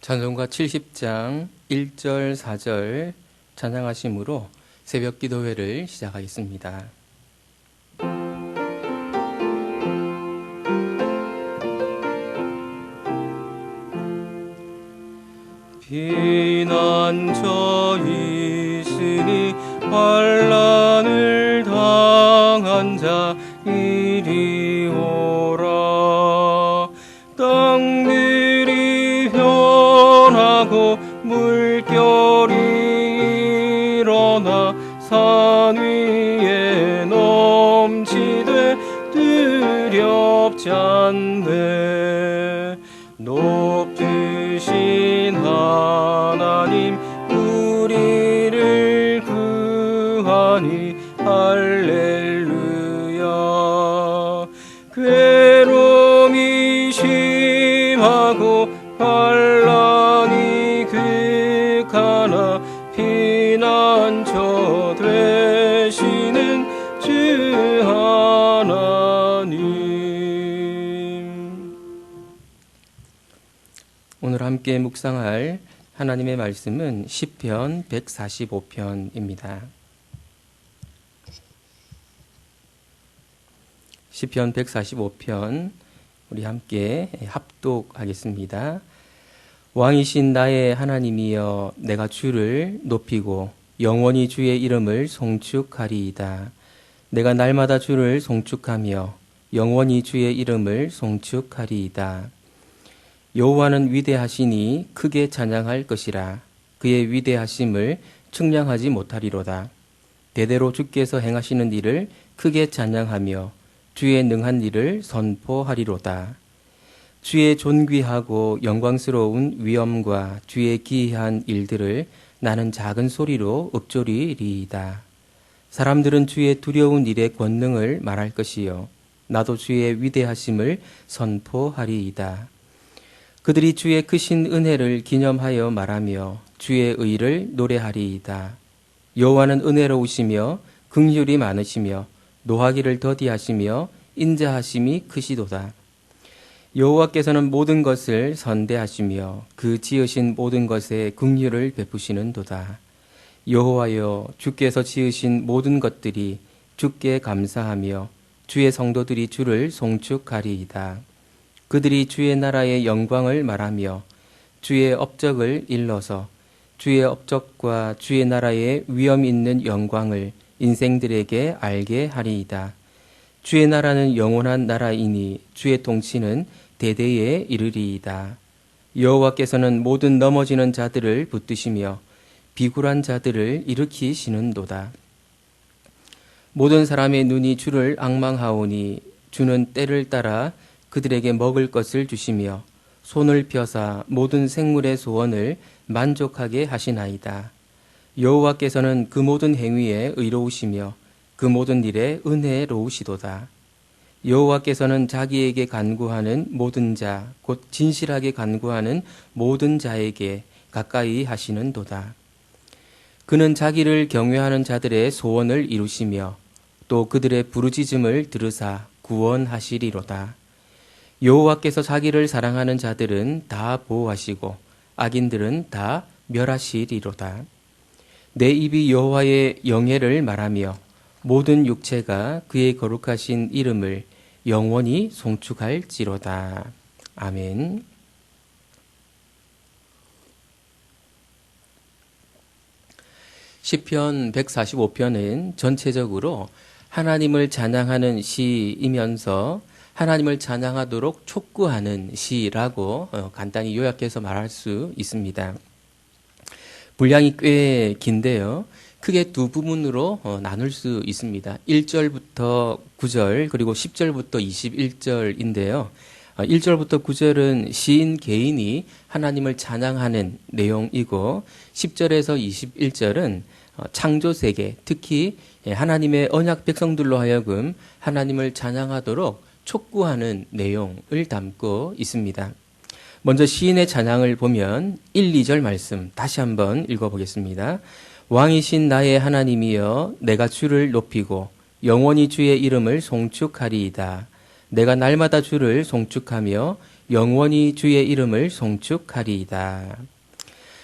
찬송가 70장 1절 4절 찬양하심으로 새벽 기도회를 시작하겠습니다. 피난처 있으니 환난을 당한 자 이리 오라. 땅들이 변하고 물결이 일어나 산 위에 넘치되 두렵지 않네. 높으신 하나님 우리를 구하니 할렐루야. 괴로움이 심하고 환난이 극하나 피난처 되시는 주 하나님. 오늘 함께 묵상할 하나님의 말씀은 시편 145편입니다. 시편 145편 우리 함께 합독하겠습니다. 왕이신 나의 하나님이여, 내가 주를 높이고 영원히 주의 이름을 송축하리이다. 내가 날마다 주를 송축하며 영원히 주의 이름을 송축하리이다. 여호와는 위대하시니 크게 찬양할 것이라. 그의 위대하심을 측량하지 못하리로다. 대대로 주께서 행하시는 일을 크게 찬양하며 주의 능한 일을 선포하리로다. 주의 존귀하고 영광스러운 위엄과 주의 기이한 일들을 나는 작은 소리로 읊조리리이다. 사람들은 주의 두려운 일의 권능을 말할 것이요 나도 주의 위대하심을 선포하리이다. 그들이 주의 크신 은혜를 기념하여 말하며 주의 의를 노래하리이다. 여호와는 은혜로우시며 긍휼이 많으시며 노하기를 더디하시며 인자하심이 크시도다. 여호와께서는 모든 것을 선대하시며 그 지으신 모든 것에 긍휼을 베푸시는도다. 여호와여, 주께서 지으신 모든 것들이 주께 감사하며 주의 성도들이 주를 송축하리이다. 그들이 주의 나라의 영광을 말하며 주의 업적을 일러서 주의 업적과 주의 나라의 위엄 있는 영광을 인생들에게 알게 하리이다. 주의 나라는 영원한 나라이니 주의 통치는 대대에 이르리이다. 여호와께서는 모든 넘어지는 자들을 붙드시며 비굴한 자들을 일으키시는도다. 모든 사람의 눈이 주를 앙망하오니 주는 때를 따라 그들에게 먹을 것을 주시며 손을 펴사 모든 생물의 소원을 만족하게 하시나이다. 여호와께서는 그 모든 행위에 의로우시며 그 모든 일에 은혜로우시도다. 여호와께서는 자기에게 간구하는 모든 자, 곧 진실하게 간구하는 모든 자에게 가까이 하시는도다. 그는 자기를 경외하는 자들의 소원을 이루시며 또 그들의 부르짖음을 들으사 구원하시리로다. 여호와께서 자기를 사랑하는 자들은 다 보호하시고 악인들은 다 멸하시리로다. 내 입이 여호와의 영예를 말하며 모든 육체가 그의 거룩하신 이름을 영원히 송축할지로다. 아멘. 시편 145편은 전체적으로 하나님을 찬양하는 시이면서 하나님을 찬양하도록 촉구하는 시라고 간단히 요약해서 말할 수 있습니다. 분량이 꽤 긴데요. 크게 두 부분으로 나눌 수 있습니다. 1절부터 9절 그리고 10절부터 21절인데요. 1절부터 9절은 시인 개인이 하나님을 찬양하는 내용이고 10절에서 21절은 창조 세계, 특히 하나님의 언약 백성들로 하여금 하나님을 찬양하도록 촉구하는 내용을 담고 있습니다. 먼저 시인의 찬양을 보면 1, 2절 말씀 다시 한번 읽어보겠습니다. 왕이신 나의 하나님이여, 내가 주를 높이고 영원히 주의 이름을 송축하리이다. 내가 날마다 주를 송축하며 영원히 주의 이름을 송축하리이다.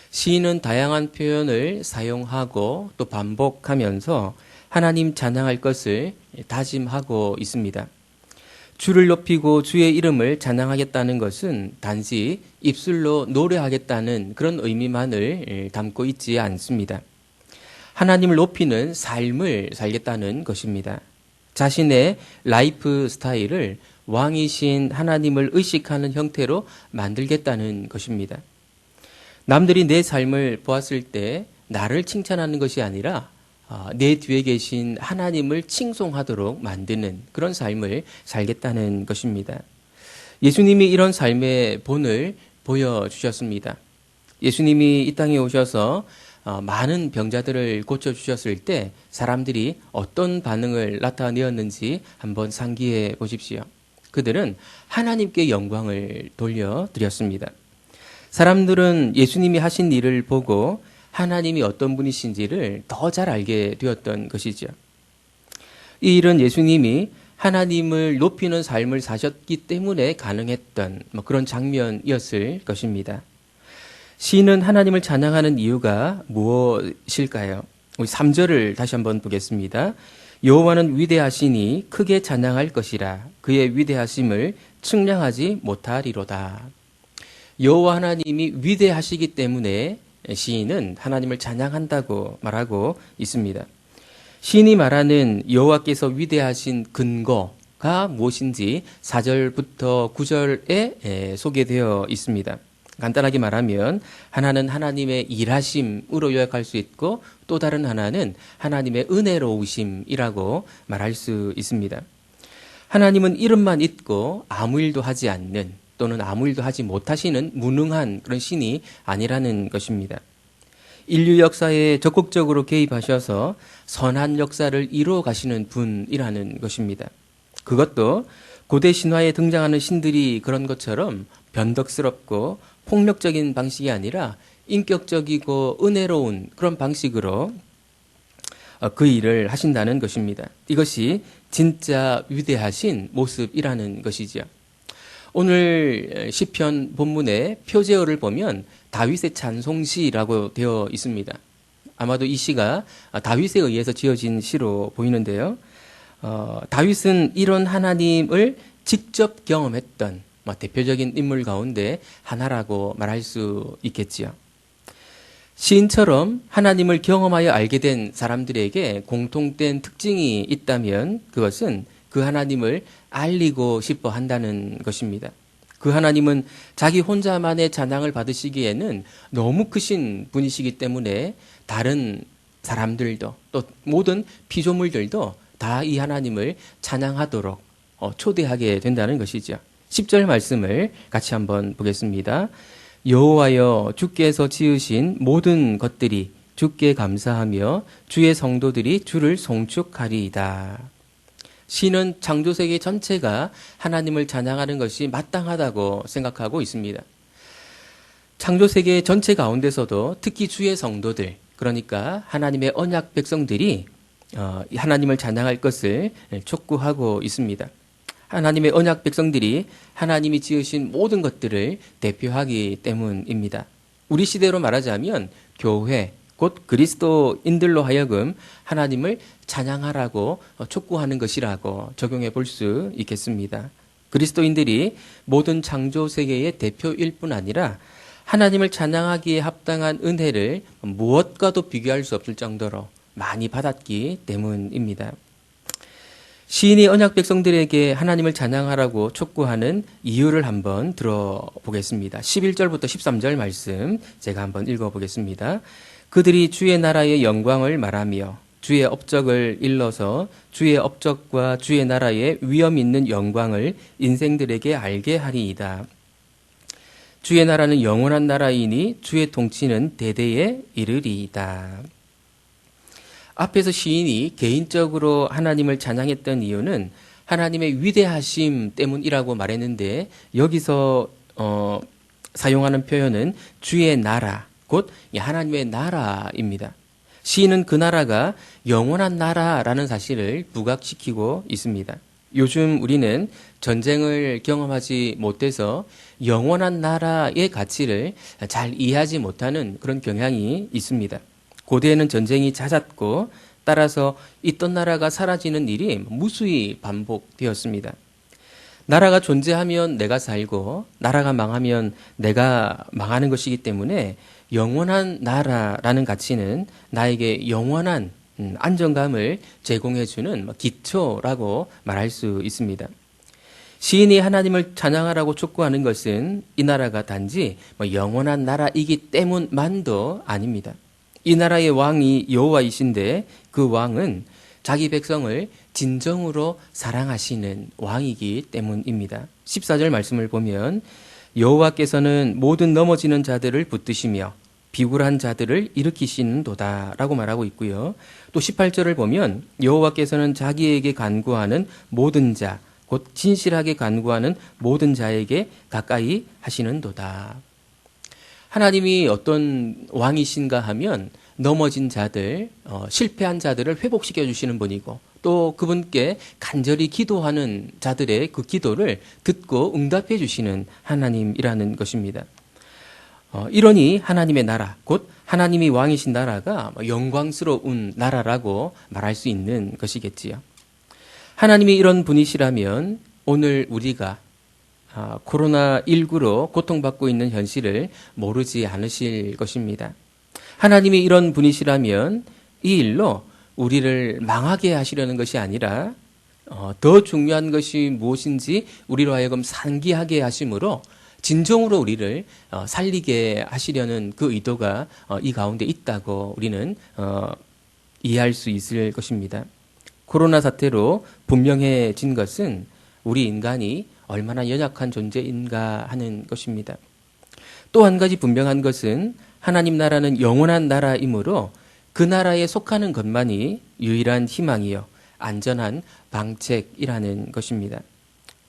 시인은 다양한 표현을 사용하고 또 반복하면서 하나님 찬양할 것을 다짐하고 있습니다. 주를 높이고 주의 이름을 찬양하겠다는 것은 단지 입술로 노래하겠다는 그런 의미만을 담고 있지 않습니다. 하나님을 높이는 삶을 살겠다는 것입니다. 자신의 라이프 스타일을 왕이신 하나님을 의식하는 형태로 만들겠다는 것입니다. 남들이 내 삶을 보았을 때 나를 칭찬하는 것이 아니라 내 뒤에 계신 하나님을 칭송하도록 만드는 그런 삶을 살겠다는 것입니다. 예수님이 이런 삶의 본을 보여주셨습니다. 예수님이 이 땅에 오셔서 많은 병자들을 고쳐주셨을 때 사람들이 어떤 반응을 나타내었는지 한번 상기해 보십시오. 그들은 하나님께 영광을 돌려드렸습니다. 사람들은 예수님이 하신 일을 보고 하나님이 어떤 분이신지를 더 잘 알게 되었던 것이죠. 이 일은 예수님이 하나님을 높이는 삶을 사셨기 때문에 가능했던 그런 장면이었을 것입니다. 시인은 하나님을 찬양하는 이유가 무엇일까요? 우리 3절을 다시 한번 보겠습니다. 여호와는 위대하시니 크게 찬양할 것이라 그의 위대하심을 측량하지 못하리로다. 여호와 하나님이 위대하시기 때문에 시인은 하나님을 찬양한다고 말하고 있습니다. 시인이 말하는 여호와께서 위대하신 근거가 무엇인지 4절부터 9절에 소개되어 있습니다. 간단하게 말하면 하나는 하나님의 일하심으로 요약할 수 있고 또 다른 하나는 하나님의 은혜로우심이라고 말할 수 있습니다. 하나님은 이름만 있고 아무 일도 하지 않는 또는 아무 일도 하지 못하시는 무능한 그런 신이 아니라는 것입니다. 인류 역사에 적극적으로 개입하셔서 선한 역사를 이루어 가시는 분이라는 것입니다. 그것도 고대 신화에 등장하는 신들이 그런 것처럼 변덕스럽고 폭력적인 방식이 아니라 인격적이고 은혜로운 그런 방식으로 그 일을 하신다는 것입니다. 이것이 진짜 위대하신 모습이라는 것이죠. 오늘 시편 본문의 표제어를 보면 다윗의 찬송시라고 되어 있습니다. 아마도 이 시가 다윗에 의해서 지어진 시로 보이는데요. 다윗은 이런 하나님을 직접 경험했던 대표적인 인물 가운데 하나라고 말할 수 있겠지요. 시인처럼 하나님을 경험하여 알게 된 사람들에게 공통된 특징이 있다면 그것은 그 하나님을 알리고 싶어 한다는 것입니다. 그 하나님은 자기 혼자만의 찬양을 받으시기에는 너무 크신 분이시기 때문에 다른 사람들도 또 모든 피조물들도 다 이 하나님을 찬양하도록 초대하게 된다는 것이죠. 10절 말씀을 같이 한번 보겠습니다. 여호와여 주께서 지으신 모든 것들이 주께 감사하며 주의 성도들이 주를 송축하리이다. 시는 창조세계 전체가 하나님을 찬양하는 것이 마땅하다고 생각하고 있습니다. 창조세계 전체 가운데서도 특히 주의 성도들, 그러니까 하나님의 언약 백성들이 하나님을 찬양할 것을 촉구하고 있습니다. 하나님의 언약 백성들이 하나님이 지으신 모든 것들을 대표하기 때문입니다. 우리 시대로 말하자면 교회, 곧 그리스도인들로 하여금 하나님을 찬양하라고 촉구하는 것이라고 적용해 볼 수 있겠습니다. 그리스도인들이 모든 창조 세계의 대표일 뿐 아니라 하나님을 찬양하기에 합당한 은혜를 무엇과도 비교할 수 없을 정도로 많이 받았기 때문입니다. 시인이 언약 백성들에게 하나님을 찬양하라고 촉구하는 이유를 한번 들어보겠습니다. 11절부터 13절 말씀 제가 한번 읽어보겠습니다. 그들이 주의 나라의 영광을 말하며 주의 업적을 일러서 주의 업적과 주의 나라의 위엄 있는 영광을 인생들에게 알게 하리이다. 주의 나라는 영원한 나라이니 주의 통치는 대대에 이르리이다. 앞에서 시인이 개인적으로 하나님을 찬양했던 이유는 하나님의 위대하심 때문이라고 말했는데 여기서 사용하는 표현은 주의 나라, 곧 하나님의 나라입니다. 시인은 그 나라가 영원한 나라라는 사실을 부각시키고 있습니다. 요즘 우리는 전쟁을 경험하지 못해서 영원한 나라의 가치를 잘 이해하지 못하는 그런 경향이 있습니다. 고대에는 전쟁이 잦았고 따라서 있던 나라가 사라지는 일이 무수히 반복되었습니다. 나라가 존재하면 내가 살고 나라가 망하면 내가 망하는 것이기 때문에 영원한 나라라는 가치는 나에게 영원한 안정감을 제공해주는 기초라고 말할 수 있습니다. 시인이 하나님을 찬양하라고 촉구하는 것은 이 나라가 단지 영원한 나라이기 때문만도 아닙니다. 이 나라의 왕이 여호와이신데 그 왕은 자기 백성을 진정으로 사랑하시는 왕이기 때문입니다. 14절 말씀을 보면 여호와께서는 모든 넘어지는 자들을 붙드시며 비굴한 자들을 일으키시는도다 라고 말하고 있고요. 또 18절을 보면 여호와께서는 자기에게 간구하는 모든 자, 곧 진실하게 간구하는 모든 자에게 가까이 하시는도다. 하나님이 어떤 왕이신가 하면 넘어진 자들, 실패한 자들을 회복시켜 주시는 분이고 또 그분께 간절히 기도하는 자들의 그 기도를 듣고 응답해 주시는 하나님이라는 것입니다. 이러니 하나님의 나라, 곧 하나님이 왕이신 나라가 영광스러운 나라라고 말할 수 있는 것이겠지요. 하나님이 이런 분이시라면 오늘 우리가 코로나19로 고통받고 있는 현실을 모르지 않으실 것입니다. 하나님이 이런 분이시라면 이 일로 우리를 망하게 하시려는 것이 아니라 더 중요한 것이 무엇인지 우리로 하여금 상기하게 하심으로 진정으로 우리를 살리게 하시려는 그 의도가 이 가운데 있다고 우리는 이해할 수 있을 것입니다. 코로나 사태로 분명해진 것은 우리 인간이 얼마나 연약한 존재인가 하는 것입니다. 또 한 가지 분명한 것은 하나님 나라는 영원한 나라이므로 그 나라에 속하는 것만이 유일한 희망이요 안전한 방책이라는 것입니다.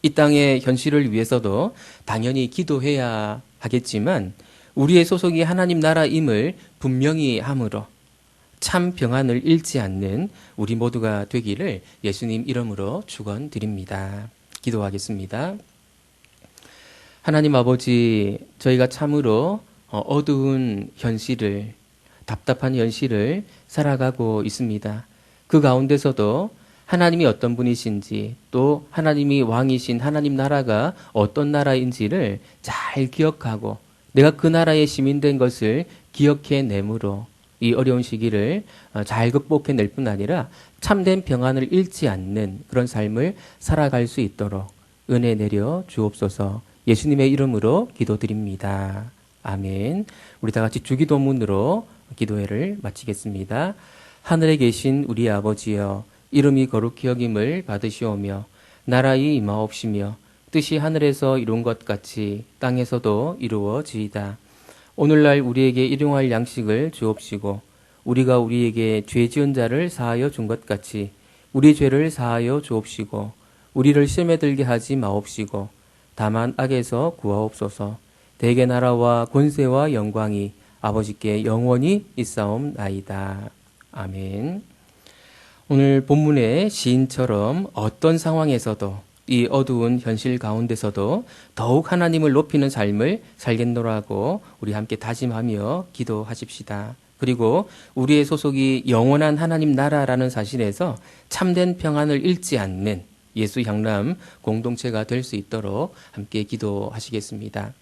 이 땅의 현실을 위해서도 당연히 기도해야 하겠지만 우리의 소속이 하나님 나라임을 분명히 함으로 참 평안을 잃지 않는 우리 모두가 되기를 예수님 이름으로 축원드립니다. 기도하겠습니다. 하나님 아버지, 저희가 참으로 어두운 현실을, 답답한 현실을 살아가고 있습니다. 그 가운데서도 하나님이 어떤 분이신지 또 하나님이 왕이신 하나님 나라가 어떤 나라인지를 잘 기억하고 내가 그 나라의 시민된 것을 기억해내므로 이 어려운 시기를 잘 극복해낼 뿐 아니라 참된 평안을 잃지 않는 그런 삶을 살아갈 수 있도록 은혜 내려 주옵소서. 예수님의 이름으로 기도드립니다. 아멘. 우리 다 같이 주기도문으로 기도회를 마치겠습니다. 하늘에 계신 우리 아버지여, 이름이 거룩히 여김을 받으시오며 나라의 임하옵시며 뜻이 하늘에서 이룬 것 같이 땅에서도 이루어지이다. 오늘날 우리에게 일용할 양식을 주옵시고 우리가 우리에게 죄 지은 자를 사하여 준 것 같이 우리 죄를 사하여 주옵시고 우리를 시험에 들게 하지 마옵시고 다만 악에서 구하옵소서. 대개 나라와 권세와 영광이 아버지께 영원히 있사옵나이다. 아멘. 오늘 본문의 시인처럼 어떤 상황에서도 이 어두운 현실 가운데서도 더욱 하나님을 높이는 삶을 살겠노라고 우리 함께 다짐하며 기도하십시다. 그리고 우리의 소속이 영원한 하나님 나라라는 사실에서 참된 평안을 잃지 않는 예수 향람 공동체가 될 수 있도록 함께 기도하시겠습니다.